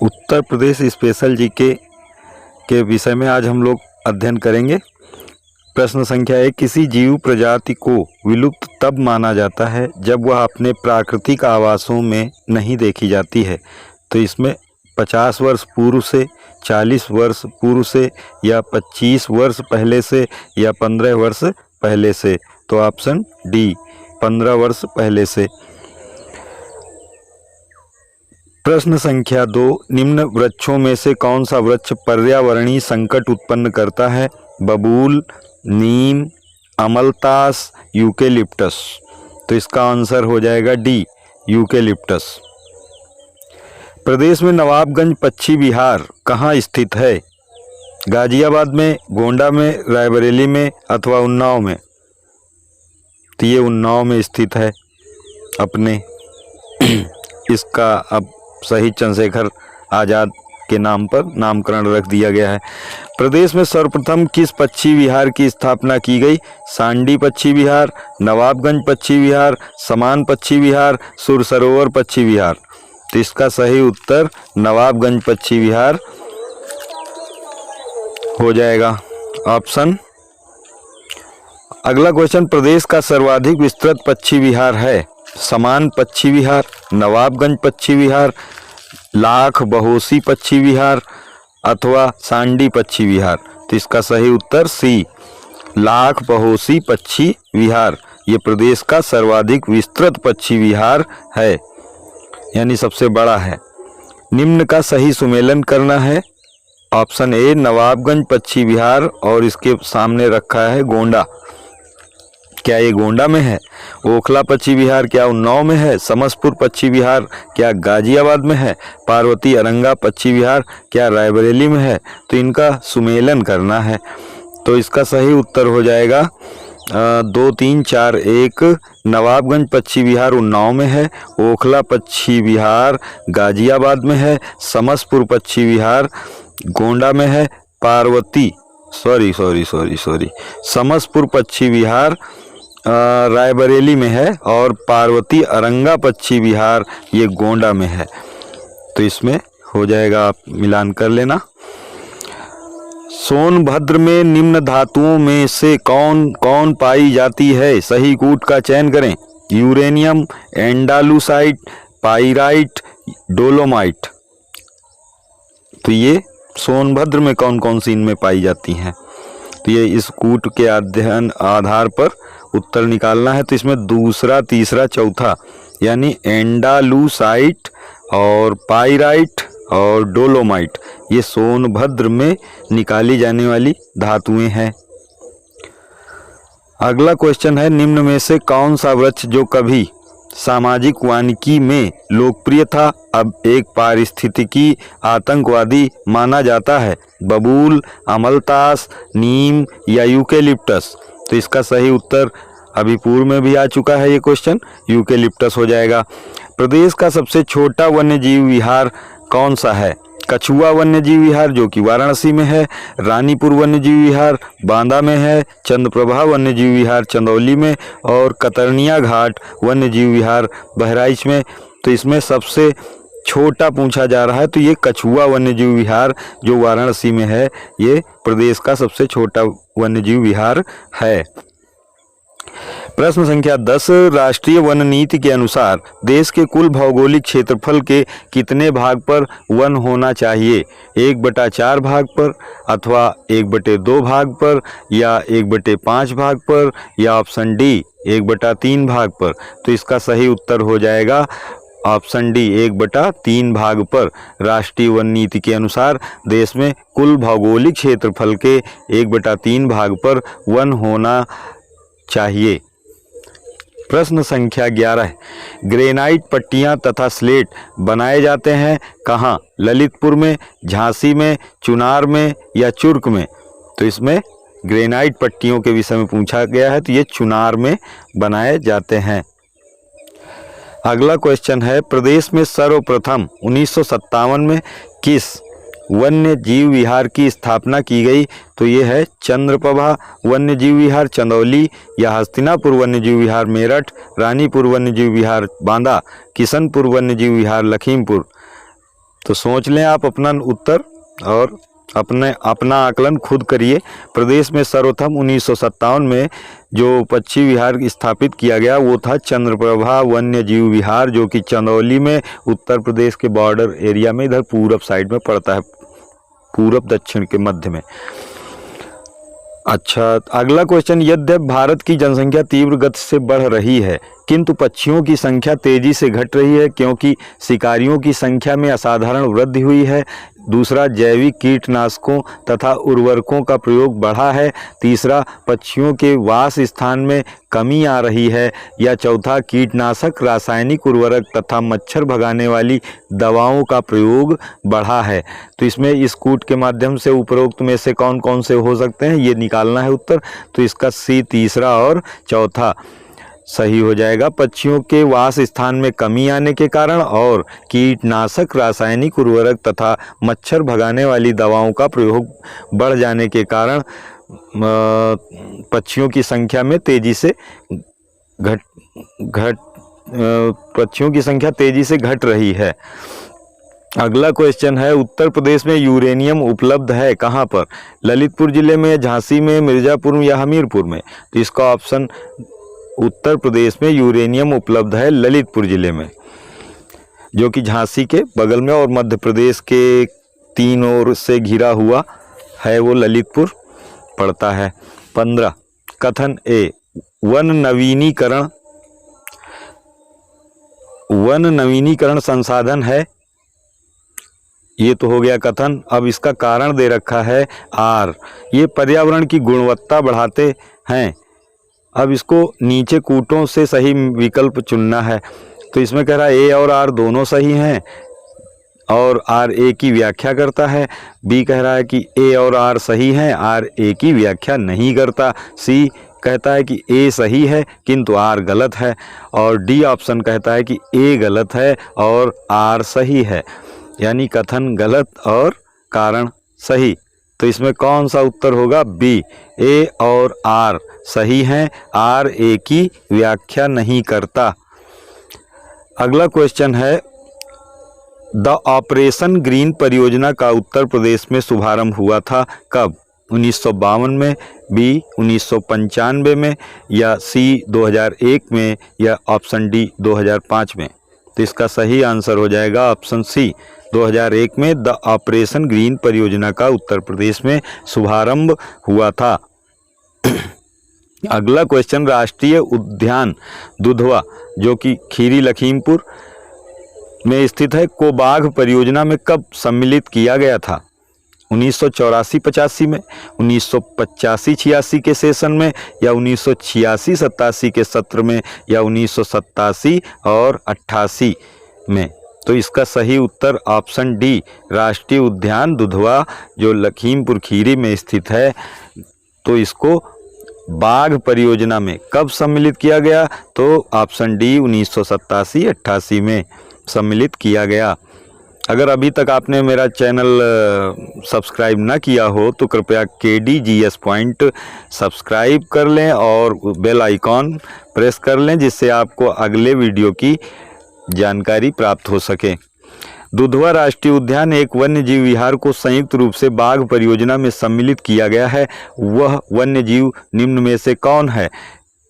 Uttar Pradesh special GK के विषय में आज हम लोग अध्ययन करेंगे। प्रश्न संख्या 1, किसी जीव प्रजाति को विलुप्त तब माना जाता है जब वह अपने प्राकृतिक आवासों में नहीं देखी जाती है। तो इसमें 50 वर्ष पूर्व से, 40 वर्ष पूर्व से, या 25 वर्ष पहले से, या 15 वर्ष पहले से। तो ऑप्शन डी 15 वर्ष पहले से। प्रश्न संख्या 2, निम्न वृक्षों में से कौन सा वृक्ष पर्यावरणीय संकट उत्पन्न करता है? बबूल, नीम, अमलतास, यूकेलिप्टस। तो इसका आंसर हो जाएगा डी यूकेलिप्टस। प्रदेश में नवाबगंज पक्षी विहार कहाँ स्थित है? गाजियाबाद में, गोंडा में, रायबरेली में अथवा उन्नाव में? तो ये उन्नाव में स्थित है अपने। इसका अब शहीद चंद्रशेखर आज़ाद के नाम पर नामकरण रख दिया गया है। प्रदेश में सर्वप्रथम किस पक्षी विहार की स्थापना की गई? सांडी पक्षी विहार, नवाबगंज पक्षी विहार, समान पक्षी विहार, सुरसरोवर पक्षी विहार। तो इसका सही उत्तर नवाबगंज पक्षी विहार हो जाएगा ऑप्शन। अगला क्वेश्चन, प्रदेश का सर्वाधिक विस्तृत पक्षी विहार है? समान पक्षी विहार, नवाबगंज पक्षी विहार, लाख बहोसी पक्षी विहार अथवा सांडी पक्षी विहार। तो इसका सही उत्तर सी लाख बहोसी पक्षी विहार। ये प्रदेश का सर्वाधिक विस्तृत पक्षी विहार है, यानी सबसे बड़ा है। निम्न का सही सुमेलन करना है। ऑप्शन ए नवाबगंज पक्षी विहार और इसके सामने रखा है गोंडा। क्या ये गोंडा में है? ओखला पक्षी विहार क्या उन्नाव में है? समसपुर पक्षी विहार क्या गाजियाबाद में है? पार्वती अरंगा पक्षी विहार क्या रायबरेली में है? तो इनका सुमेलन करना है। तो इसका सही उत्तर हो जाएगा 2, 3, 4, 1। नवाबगंज पक्षी विहार उन्नाव में है, ओखला पक्षी विहार गाजियाबाद में है, समसपुर पक्षी विहार गोंडा में है, समसपुर पक्षी विहार रायबरेली में है और पार्वती अरंगा पक्षी विहार ये गोंडा में है। तो इसमें हो जाएगा, आप मिलान कर लेना। सोनभद्र में निम्न धातुओं में से कौन कौन पाई जाती है? सही कूट का चयन करें। Uranium, andalusite, pyrite, dolomite. तो ये सोनभद्र में कौन कौन सी इनमें पाई जाती हैं? तो ये इस कूट के अध्ययन आधार पर उत्तर निकालना है। तो इसमें दूसरा, तीसरा, चौथा यानी एंडालुसाइट और पाइराइट और डोलोमाइट ये सोनभद्र में निकाली जाने वाली धातुएं हैं। अगला क्वेश्चन है, निम्न में से कौन सा वृक्ष जो कभी सामाजिक वानिकी में लोकप्रिय था अब एक पारिस्थितिकी आतंकवादी माना जाता है? बबूल, अमलतास, नीम या यूकेलिप्टस? तो इसका सही उत्तर अभी पूर्व में भी आ चुका है ये क्वेश्चन, यूकेलिप्टस हो जाएगा। प्रदेश का सबसे छोटा वन्यजीव विहार कौन सा है? कछुआ वन्यजीव विहार जो कि वाराणसी में है, रानीपुर वन्यजीव विहार बांदा में है, चंद्रप्रभा वन्यजीव विहार चंदौली में और कतरनिया घाट वन्यजीव विहार बहराइच में। तो इसमें सबसे छोटा पूछा जा रहा है, तो ये कछुआ वन्यजीव विहार जो वाराणसी में है ये प्रदेश का सबसे छोटा वन्यजीव विहार है। प्रश्न संख्या 10, राष्ट्रीय वन नीति के अनुसार देश के कुल भौगोलिक क्षेत्रफल के कितने भाग पर वन होना चाहिए? 1/4 भाग पर अथवा 1/2 भाग पर या 1/5 भाग पर या ऑप्शन डी 1/3 भाग पर? तो इसका सही उत्तर हो जाएगा ऑप्शन डी 1/3 भाग पर। राष्ट्रीय वन नीति के अनुसार देश में कुल भौगोलिक क्षेत्रफल के 1/3 भाग पर वन होना चाहिए। प्रश्न संख्या 11, ग्रेनाइट पट्टियां तथा स्लेट बनाए जाते हैं कहाँ? ललितपुर में, झांसी में, चुनार में या चुर्क में? तो इसमें ग्रेनाइट पट्टियों के विषय में पूछा गया है, तो ये चुनार में बनाए जाते हैं। अगला क्वेश्चन है, प्रदेश में सर्वप्रथम 1957 में किस वन्य जीव विहार की स्थापना की गई? तो ये है चंद्रप्रभा वन्य जीव विहार चंदौली या हस्तिनापुर वन्य जीव विहार मेरठ, रानीपुर वन्य जीव विहार बांदा, किशनपुर वन्य जीव विहार लखीमपुर। तो सोच लें आप अपना उत्तर और अपना आकलन खुद करिए। प्रदेश में सर्वप्रथम 1957 में जो पक्षी विहार स्थापित किया गया वो था चंद्रप्रभा वन्य जीव विहार, जो कि चंदौली में उत्तर प्रदेश के बॉर्डर एरिया में इधर पूरब साइड में पड़ता है, पूरब दक्षिण के मध्य में। अच्छा, अगला क्वेश्चन, यद्यपि भारत की जनसंख्या तीव्र गति से बढ़ रही है किंतु पक्षियों की संख्या तेजी से घट रही है, क्योंकि शिकारियों की संख्या में असाधारण वृद्धि हुई है। दूसरा, जैविक कीटनाशकों तथा उर्वरकों का प्रयोग बढ़ा है। तीसरा, पक्षियों के वास स्थान में कमी आ रही है। या चौथा, कीटनाशक, रासायनिक उर्वरक तथा मच्छर भगाने वाली दवाओं का प्रयोग बढ़ा है। तो इसमें इस कूट के माध्यम से उपरोक्त में से कौन कौन से हो सकते हैं ये निकालना है उत्तर। तो इसका सी तीसरा और चौथा सही हो जाएगा। पक्षियों के वास स्थान में कमी आने के कारण और कीटनाशक, रासायनिक उर्वरक तथा मच्छर भगाने वाली दवाओं का प्रयोग बढ़ जाने के कारण पक्षियों की संख्या में तेजी से पक्षियों की संख्या तेजी से घट रही है। अगला क्वेश्चन है, उत्तर प्रदेश में यूरेनियम उपलब्ध है कहाँ पर? ललितपुर जिले में, झांसी में, मिर्जापुर या हमीरपुर में? तो इसका ऑप्शन, उत्तर प्रदेश में यूरेनियम उपलब्ध है ललितपुर जिले में, जो कि झांसी के बगल में और मध्य प्रदेश के तीन ओर से घिरा हुआ है, वो ललितपुर पड़ता है। 15, कथन ए, वन नवीनीकरण संसाधन है। ये तो हो गया कथन। अब इसका कारण दे रखा है आर, ये पर्यावरण की गुणवत्ता बढ़ाते हैं। अब इसको नीचे कूटों से सही विकल्प चुनना है। तो इसमें कह रहा है ए और आर दोनों सही हैं और आर ए की व्याख्या करता है। बी कह रहा है कि ए और आर सही हैं, आर ए की व्याख्या नहीं करता। सी कहता है कि ए सही है किंतु आर गलत है। और डी ऑप्शन कहता है कि ए गलत है और आर सही है, यानी कथन गलत और कारण सही। तो इसमें कौन सा उत्तर होगा? बी, ए और आर सही हैं, आर ए की व्याख्या नहीं करता। अगला क्वेश्चन है, द ऑपरेशन ग्रीन परियोजना का उत्तर प्रदेश में शुभारंभ हुआ था कब? 1952 में, बी 1995 में, या सी 2001 में, या ऑप्शन डी 2005 में? तो इसका सही आंसर हो जाएगा ऑप्शन सी, 2001 में द ऑपरेशन ग्रीन परियोजना का उत्तर प्रदेश में शुभारंभ हुआ था। अगला क्वेश्चन, राष्ट्रीय उद्यान दुधवा, जो कि खीरी लखीमपुर में स्थित है, को बाघ परियोजना में कब सम्मिलित किया गया था? 1984-85 में, 1985-86 के सेशन में, या 1986-87 के सत्र में, या 1987 और 88 में? तो इसका सही उत्तर ऑप्शन डी, राष्ट्रीय उद्यान दुधवा, जो लखीमपुर खीरी में स्थित है। तो इसको बाघ परियोजना में कब सम्मिलित किया गया? तो ऑप्शन डी 1987-88 में सम्मिलित किया गया। अगर अभी तक आपने मेरा चैनल सब्सक्राइब ना किया हो तो कृपया KDGS पॉइंट सब्सक्राइब कर लें और बेल आइकॉन प्रेस कर लें, जिससे आपको अगले वीडियो की जानकारी प्राप्त हो सके। दुधवा राष्ट्रीय उद्यान एक वन्य जीव विहार को संयुक्त रूप से बाघ परियोजना में सम्मिलित किया गया है। वह वन्य जीव निम्न में से कौन है?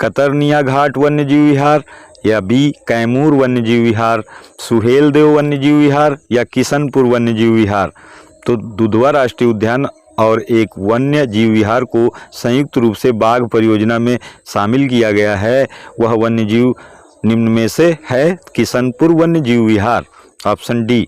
कतरनिया घाट वन्य जीव विहार, या बी कैमूर वन्य जीव विहार, सुहेलदेव वन्य जीव विहार, या किशनपुर वन्य जीव विहार? तो दुधवा राष्ट्रीय उद्यान और एक वन्य जीव विहार को संयुक्त रूप से बाघ परियोजना में शामिल किया गया है। वह वन्य जीव निम्न में से है किशनपुर वन्य जीव विहार, ऑप्शन डी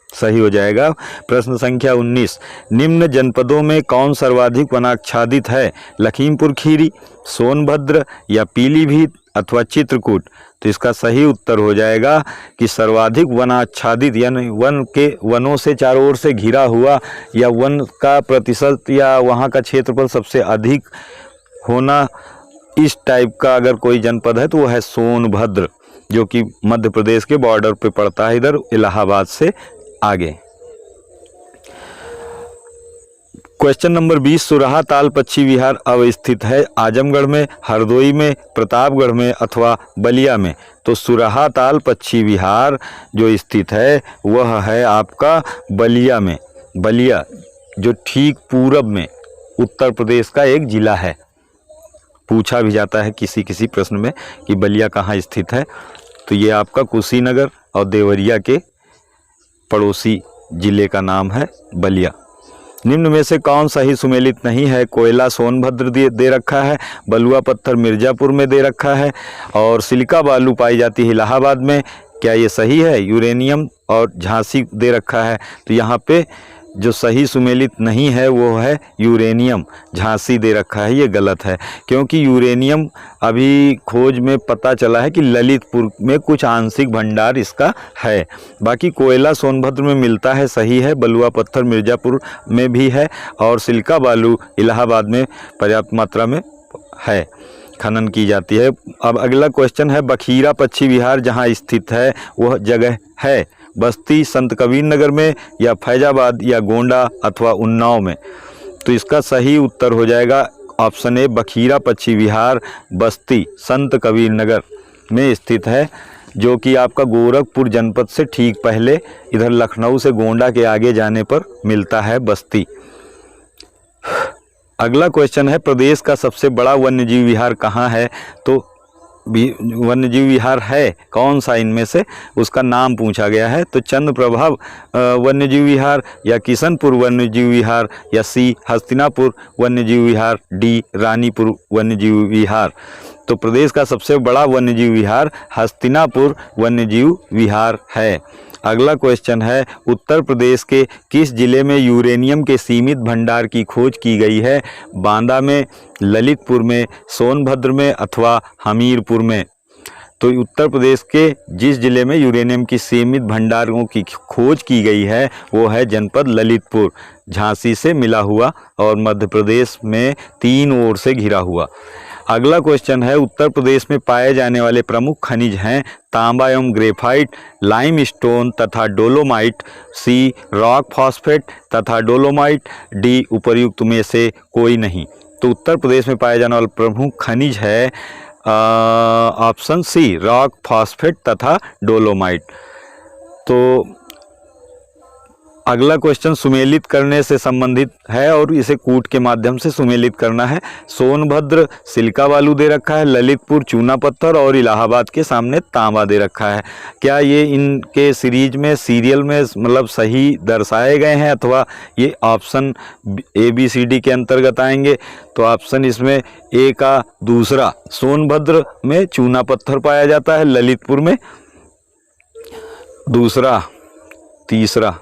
सही हो जाएगा। प्रश्न संख्या 19, निम्न जनपदों में कौन सर्वाधिक वनाच्छादित है? लखीमपुर खीरी, सोनभद्र, या पीलीभीत अथवा चित्रकूट? तो इसका सही उत्तर हो जाएगा कि सर्वाधिक वनाच्छादित, यानी वनों से चारों ओर से घिरा हुआ, या वन का प्रतिशत या वहाँ का क्षेत्रफल सबसे अधिक होना, इस टाइप का अगर कोई जनपद है तो वह है सोनभद्र, जो कि मध्य प्रदेश के बॉर्डर पे पड़ता है, इधर इलाहाबाद से आगे। क्वेश्चन नंबर 20, सुराहा ताल पक्षी विहार अवस्थित है आजमगढ़ में, हरदोई में, प्रतापगढ़ में अथवा बलिया में। तो सुराहा ताल पक्षी विहार जो स्थित है वह है आपका बलिया में। बलिया जो ठीक पूरब में उत्तर प्रदेश का एक जिला है। पूछा भी जाता है किसी किसी प्रश्न में कि बलिया कहाँ स्थित है। तो ये आपका कुशीनगर और देवरिया के पड़ोसी जिले का नाम है बलिया। निम्न में से कौन सही सुमेलित नहीं है? कोयला सोनभद्र दे रखा है, बलुआ पत्थर मिर्ज़ापुर में दे रखा है और सिलिका बालू पाई जाती है इलाहाबाद में। क्या ये सही है? यूरेनियम और झांसी दे रखा है। तो यहाँ पे जो सही सुमेलित नहीं है वो है यूरेनियम, झांसी दे रखा है, ये गलत है। क्योंकि यूरेनियम अभी खोज में पता चला है कि ललितपुर में कुछ आंशिक भंडार इसका है। बाकी कोयला सोनभद्र में मिलता है, सही है। बलुआ पत्थर मिर्ज़ापुर में भी है और सिलिका बालू इलाहाबाद में पर्याप्त मात्रा में है, खनन की जाती है। अब अगला क्वेश्चन है, बखीरा पक्षी विहार जहाँ स्थित है वह जगह है बस्ती, संत कबीर नगर में या फैजाबाद या गोंडा अथवा उन्नाव में। तो इसका सही उत्तर हो जाएगा ऑप्शन ए, बखीरा पक्षी विहार बस्ती संत कबीर नगर में स्थित है, जो कि आपका गोरखपुर जनपद से ठीक पहले इधर लखनऊ से गोंडा के आगे जाने पर मिलता है बस्ती। अगला क्वेश्चन है, प्रदेश का सबसे बड़ा वन्यजीव विहार कहाँ है? तो वन्यजीव विहार है कौन सा इनमें से, उसका नाम पूछा गया है। तो चंद्रप्रभाव वन्यजीव विहार या किशनपुर वन्यजीव विहार या सी हस्तिनापुर वन्यजीव विहार, डी रानीपुर वन्यजीव विहार। तो प्रदेश का सबसे बड़ा वन्यजीव विहार हस्तिनापुर वन्यजीव विहार है। अगला क्वेश्चन है, उत्तर प्रदेश के किस जिले में यूरेनियम के सीमित भंडार की खोज की गई है? बांदा में, ललितपुर में, सोनभद्र में अथवा हमीरपुर में। तो उत्तर प्रदेश के जिस जिले में यूरेनियम की सीमित भंडारों की खोज की गई है वो है जनपद ललितपुर, झांसी से मिला हुआ और मध्य प्रदेश में 3 ओर से घिरा हुआ। अगला क्वेश्चन है, उत्तर प्रदेश में पाए जाने वाले प्रमुख खनिज हैं तांबा एवं ग्रेफाइट, लाइमस्टोन तथा डोलोमाइट, सी रॉक फॉस्फेट तथा डोलोमाइट, डी उपर्युक्त में से कोई नहीं। तो उत्तर प्रदेश में पाए जाने वाला प्रमुख खनिज है ऑप्शन सी रॉक फॉस्फेट तथा डोलोमाइट। तो अगला क्वेश्चन सुमेलित करने से संबंधित है और इसे कूट के माध्यम से सुमेलित करना है। सोनभद्र सिलिका बालू दे रखा है, ललितपुर चूना पत्थर और इलाहाबाद के सामने तांबा दे रखा है। क्या ये इनके सीरीज में सीरियल में मतलब सही दर्शाए गए हैं अथवा ये ऑप्शन ABCD के अंतर्गत आएंगे? तो ऑप्शन इसमें ए का दूसरा, सोनभद्र में चूना पत्थर पाया जाता है, ललितपुर में दूसरा, तीसरा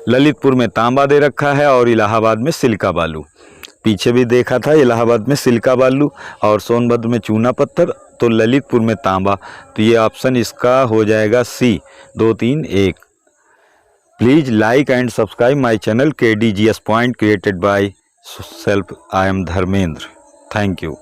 ललितपुर में तांबा दे रखा है और इलाहाबाद में सिलिका बालू। पीछे भी देखा था, इलाहाबाद में सिलिका बालू और सोनभद्र में चूना पत्थर, तो ललितपुर में तांबा। तो ये ऑप्शन इसका हो जाएगा सी 2, 3, 1। Please like and subscribe my channel KDGS point created by self. I am Dharmendra. Thank you.